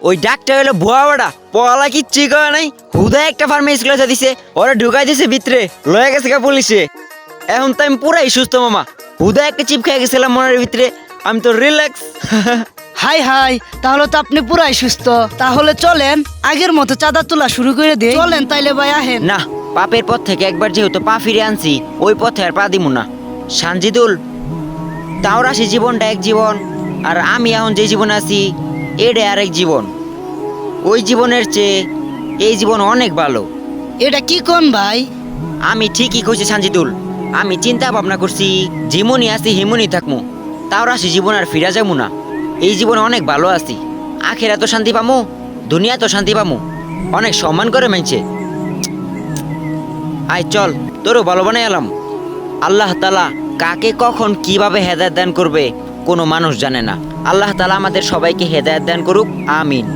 ওই ডাক্তার হলো ভুয়া বড়া পড়ালা কিচ্ছুই করে নাই, হুদা একটা ফার্মে স্কুলে দিছে, ওরা ঢুকাই দিছে ভিতরে, লয়ে গেছে গা পুলিশে। এখন তো আমি পুরাই সুস্থ মামা, হুদা একটা চিপ খেয়ে গেছিলাম মনের ভিতরে, আমি তো রিল্যাক্স। হাই হাই, তাহলে তো আপনি পুরাই সুস্থ। তাহলে চলেন আগের মতো চাঁদা তোলা শুরু করে দিই। চলেন তাইলে ভাই আহেন। না, পাপের পথ থেকে একবার যেহেতু পা ফিরে আনছি, ওই পথে আর পা দিমু না। সানজিদুল, তাও রাশি জীবনটা এক জীবন, আর আমি এখন যে জীবনে আছি এটা আরেক জীবন। ওই জীবনের চেয়ে এই জীবন অনেক ভালো। এটা কি কোন ভাই? আমি ঠিকই কইছি সানজিদুল, আমি চিন্তা ভাবনা করছি যেমনই আছি হিমনই থাকমু, তাও রাশি জীবন আর ফিরা যাবো না। এই জীবনে অনেক ভালো আছি, আখেরা তো শান্তি পামু, দুনিয়া তো শান্তি পামু, অনেক সম্মান করে মানছে। আয় চল, তোরও ভালো বানাই এলাম। আল্লাহ তাআলা কাকে কখন কিভাবে হেদায়েত দান করবে কোনো মানুষ জানে না। আল্লাহ তাআলা আমাদের সবাইকে হেদায়েত দান করুক, আমিন।